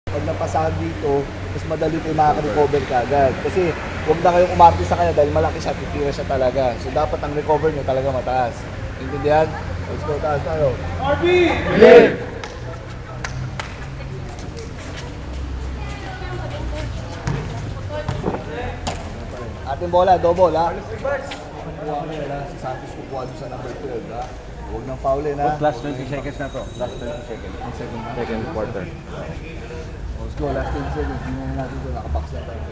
Pag napasahan dito, mas madali kayo makaka-recover kagad. Kasi huwag na kayong umarte sa kanya dahil malaki siya, titira siya talaga. So dapat ang recover nyo talaga mataas. Intindihan? Let's go, taas tayo. RB! Bilis! Ating bola, double ha. Kukuha ko nila, si Santos kukuha doon sa number 12 ha. Huwag nang foulin ha. Last 20 seconds na to. Last 20 seconds. Second quarter. Let's go, last 10 seconds. Hindi na natin ito, nakabox na tayo.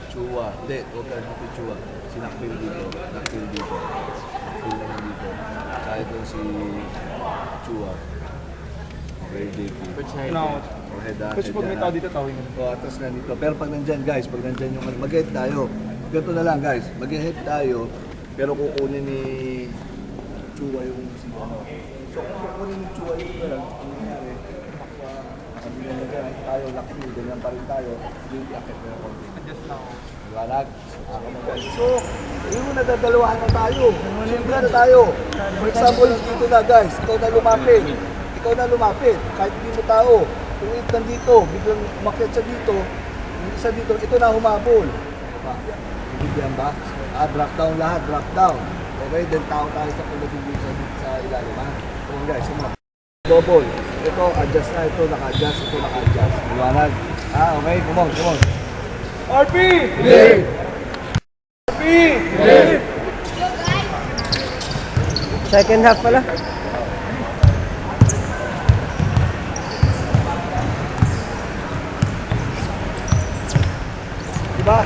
Chua. Hindi, huwag tayo natin Chua. Si Nakpil dito. Nakpil dito. Nakpil naman dito. Kaya doon si Chua. Okay, JP. No. Kasi pag may tao dito, tawin mo. O, atas na dito. Pero pag nandyan guys, pag nandyan yung mag-head tayo. Ganito na lang guys, mag-head tayo. Pero kukunin ni Chua yung si ano. So kung kukunin ni Chua yung girl, ang nangyari, nakabila na ganyan tayo, Nakpil, ganyan pa rin tayo. JP, akit na yung konti. Adjust na ako. Liwanag. Ako na guys. So, yun mo nadadalawahan na tayo. Siyempre na tayo. For example, dito na guys, ikaw na lumapit. Ikaw na lumapit. Kahit hindi mo tao. Kung ito nandito, biglang umakyat siya dito, yung isa dito, ito na humabol. Diba? Bibigyan ba? Drop down lahat, drop down. Okay, then tao tayo sa pinagiging sa ilalim. Come on guys, come on. Double. Ito, adjust na. Ito, naka-adjust. Ito, naka-adjust. Liwanag. Okay, come on, come on. RP! Game! RP! Game! Second half pala. Diba?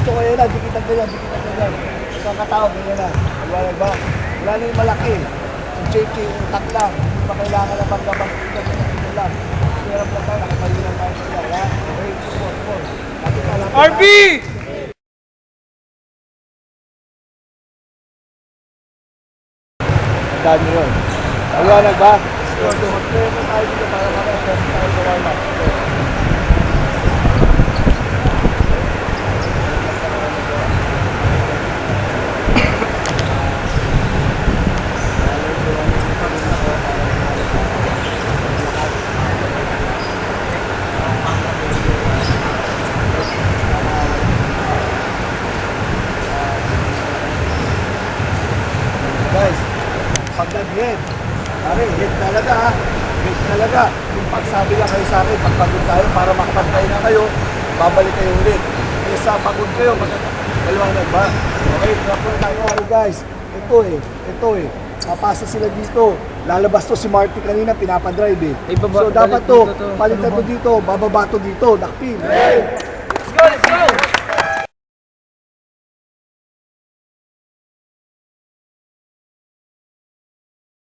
Gusto ko yun na, dikitan ganyan, dikitan ganyan. Ito ang katao, ganyan na. Liwanag ba? Wala na yung malaki. Yung JK, yung utak lang. Hindi pa kailangan na pagkabang ito lang. Hirap lang tayo, nakatayo lang tayo sa yan. Ha? Okay, come on, come on. Lapit na, lapit na. RP! Tandaan nyo yun. Liwanag ba? Mag-player na tayo dito para maka-start tayo sa warm-up. Guys, pag nag-head, pare, head talaga ha. Head talaga. Yung pagsabi lang kayo sa akin, pagpagod tayo para makapagpay na kayo, babalik kayo ulit. Kaya sa pagod kayo, maliwanag ba? Okay, drop na tayo. Guys, ito eh. Papasa sila dito. Lalabas to si Marty kanina, pinapadrive eh. So dapat to, palitan to dito, bababa to dito, Nakpil.